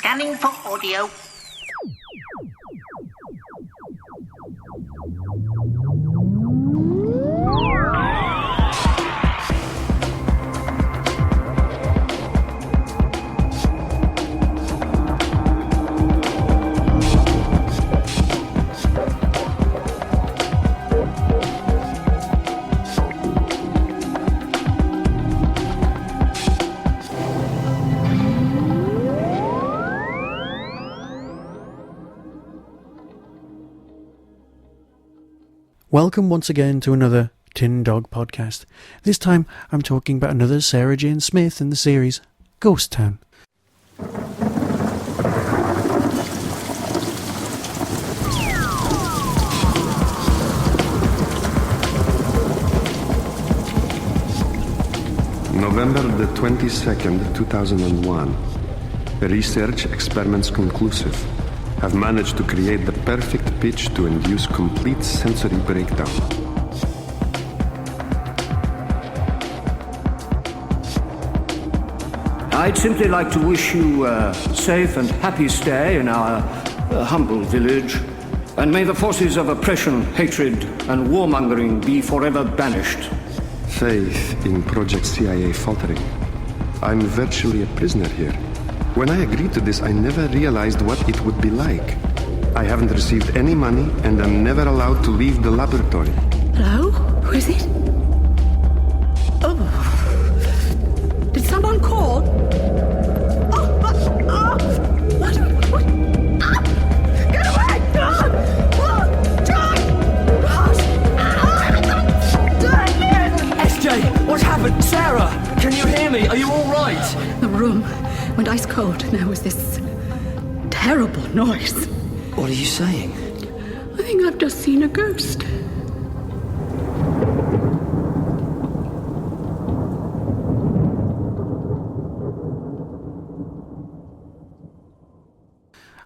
Scanning for audio. Welcome once again to another Tin Dog podcast. This time I'm talking about another Sarah Jane Smith in the series Ghost Town. November the 22nd, 2001. Research experiments conclusive. Have managed to create the perfect pitch to induce complete sensory breakdown. I'd simply like to wish you a safe and happy stay in our humble village, and may the forces of oppression, hatred, and warmongering be forever banished. Faith in Project CIA faltering. I'm virtually a prisoner here. When I agreed to this, I never realized what it would be like. I haven't received any money, and I'm never allowed to leave the laboratory. Hello? Who is it? Oh. Did someone call? What? Get away! SJ, what's happened? Sarah, can you hear me? Are you all right? The room went ice cold, and there was this terrible noise. What are you saying? I think I've just seen a ghost.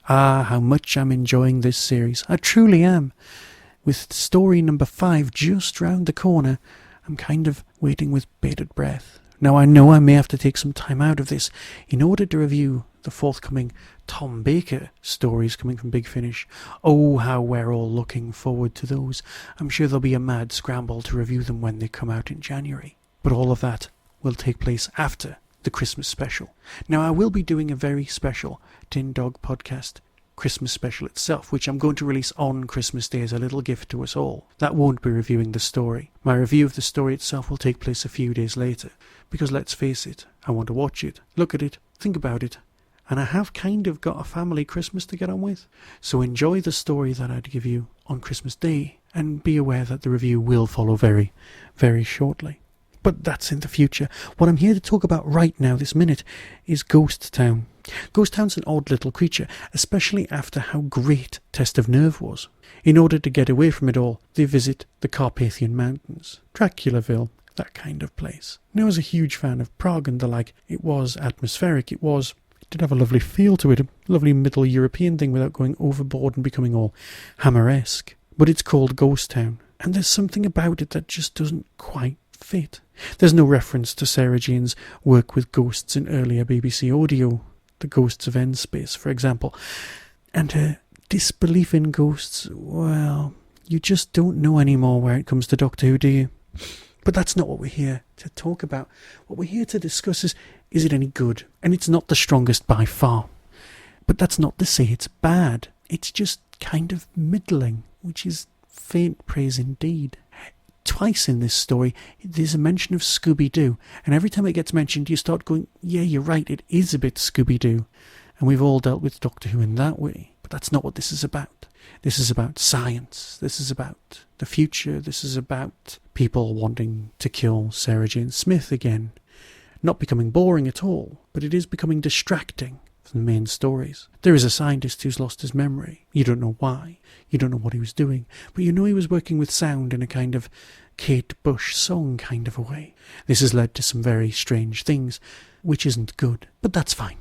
Ah, how much I'm enjoying this series. I truly am. With story number 5 just round the corner, I'm kind of waiting with bated breath. Now I know I may have to take some time out of this in order to review the forthcoming Tom Baker stories coming from Big Finish. Oh, how we're all looking forward to those. I'm sure there'll be a mad scramble to review them when they come out in January. But all of that will take place after the Christmas special. Now I will be doing a very special Tin Dog podcast Christmas special itself, which I'm going to release on Christmas Day as a little gift to us all. That won't be reviewing the story. My review of the story itself will take place a few days later, because let's face it, I want to watch it, look at it, think about it, and I have kind of got a family Christmas to get on with. So enjoy the story that I'd give you on Christmas Day, and be aware that the review will follow very, very shortly. But that's in the future. What I'm here to talk about right now, this minute, is Ghost Town. Ghost Town's an odd little creature, especially after how great Test of Nerve was. In order to get away from it all, they visit the Carpathian Mountains, Draculaville, that kind of place. Now, I was a huge fan of Prague and the like. It was atmospheric, it did have a lovely feel to it, a lovely Middle European thing without going overboard and becoming all Hammer-esque. But it's called Ghost Town, and there's something about it that just doesn't quite fit. There's no reference to Sarah Jane's work with ghosts in earlier BBC audio, the Ghosts of N-Space, for example. And her disbelief in ghosts, well, you just don't know anymore where it comes to Doctor Who, do you? But that's not what we're here to talk about. What we're here to discuss is it any good? And it's not the strongest by far. But that's not to say it's bad. It's just kind of middling, which is faint praise indeed. Twice in this story, there's a mention of Scooby-Doo, and every time it gets mentioned, you start going, yeah, you're right, it is a bit Scooby-Doo. And we've all dealt with Doctor Who in that way, but that's not what this is about. This is about science, this is about the future, this is about people wanting to kill Sarah Jane Smith again. Not becoming boring at all, but it is becoming distracting from the main stories. There is a scientist who's lost his memory. You don't know why. You don't know what he was doing. But you know he was working with sound in a kind of Kate Bush song kind of a way. This has led to some very strange things, which isn't good. But that's fine.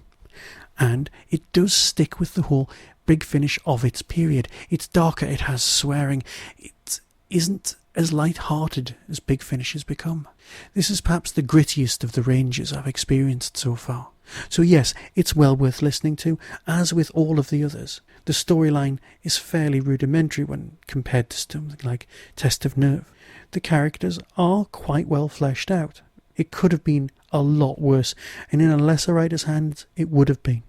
And it does stick with the whole Big Finish of its period. It's darker, it has swearing. It isn't as light-hearted as Big Finish has become. This is perhaps the grittiest of the ranges I've experienced so far. So yes, it's well worth listening to, as with all of the others. The storyline is fairly rudimentary when compared to something like Test of Nerve. The characters are quite well fleshed out. It could have been a lot worse, and in a lesser writer's hands it would have been.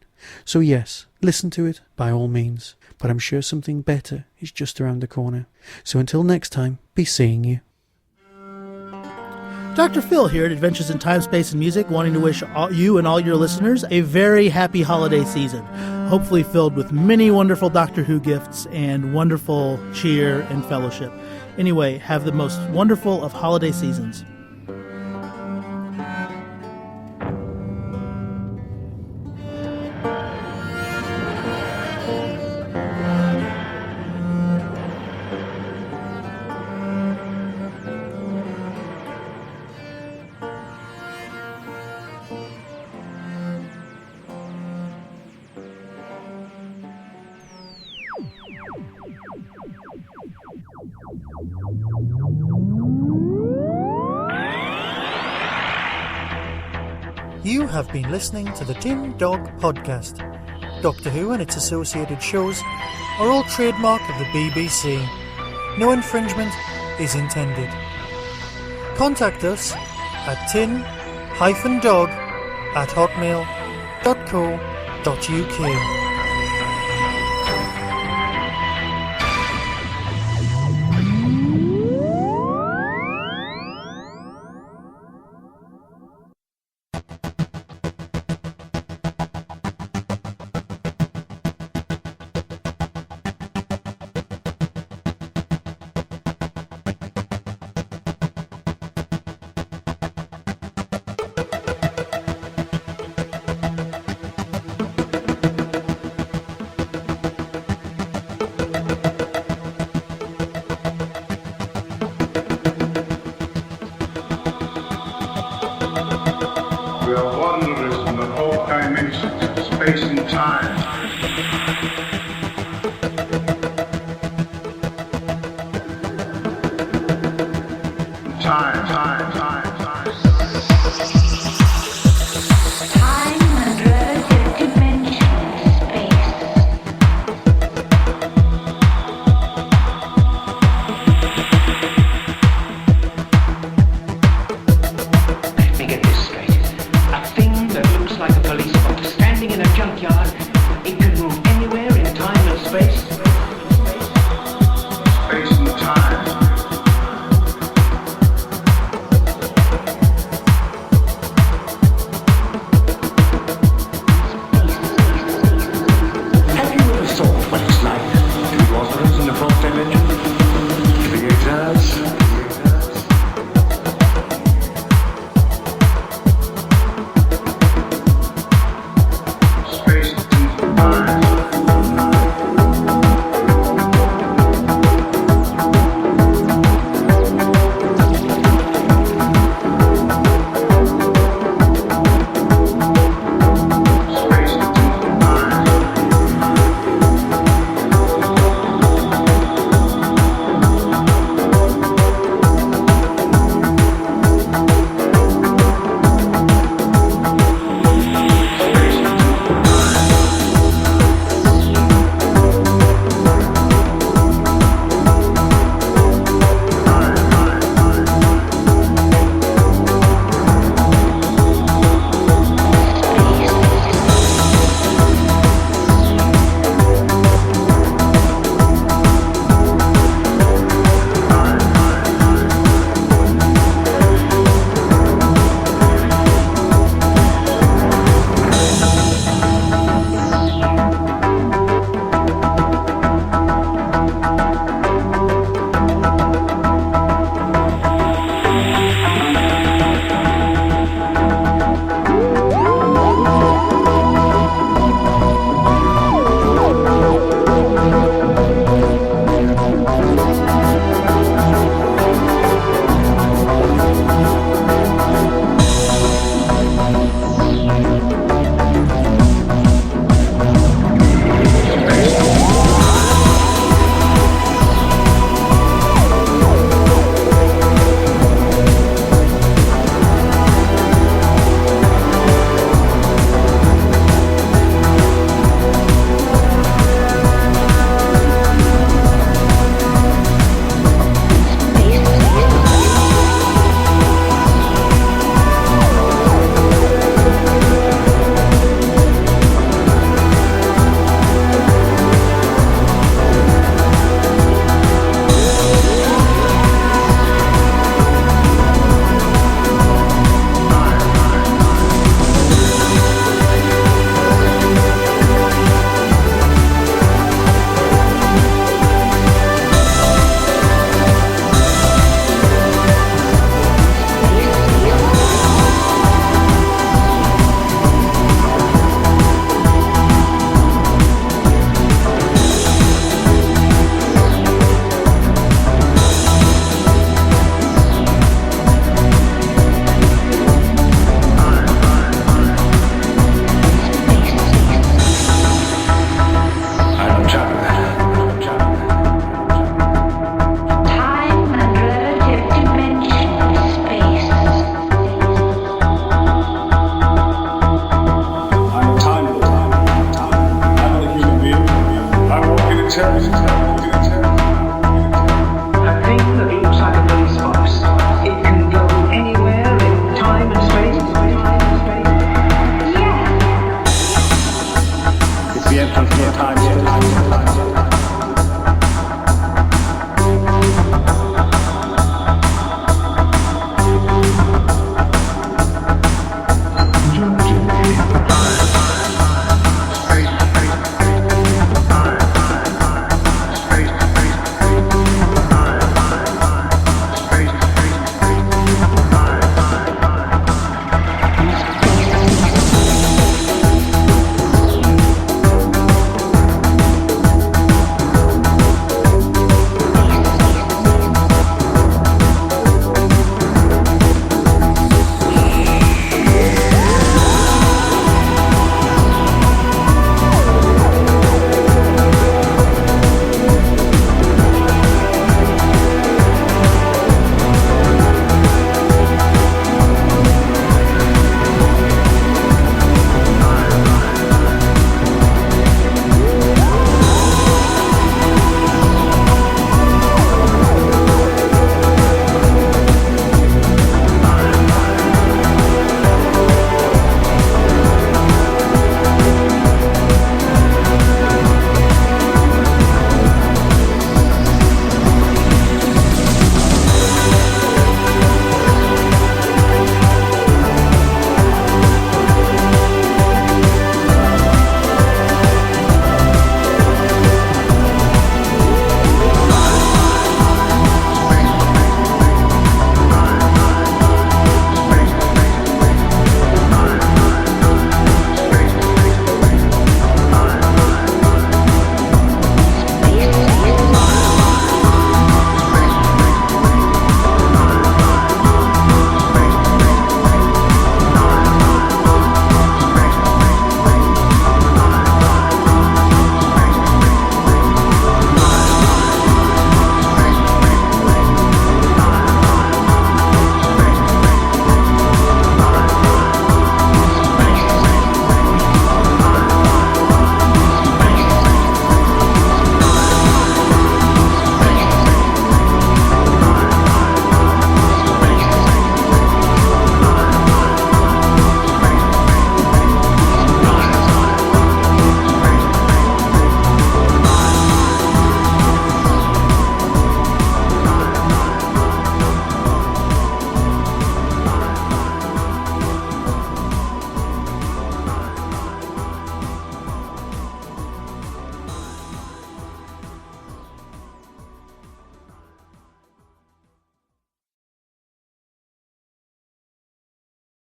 So yes, listen to it by all means, but I'm sure something better is just around the corner. So until next time, be seeing you. Dr. Phil here at Adventures in Time, Space, and Music, wanting to wish you and all your listeners a very happy holiday season, hopefully filled with many wonderful Doctor Who gifts and wonderful cheer and fellowship. Anyway, have the most wonderful of holiday seasons. You have been listening to the Tin Dog Podcast. Doctor Who and its associated shows are all trademark of the BBC. No infringement is intended. Contact us at tin-dog@hotmail.co.uk. We are wanderers in the fourth dimension, space and time. Time. Time and relative dimension space. Let me get this straight. A thing that looks like a police box standing in a junkyard, it can move anywhere in time and space. Space and time. Have you ever thought what it's like to be wanderers in the fourth dimension? Creators? Space and time. Space and time. Space and time. Time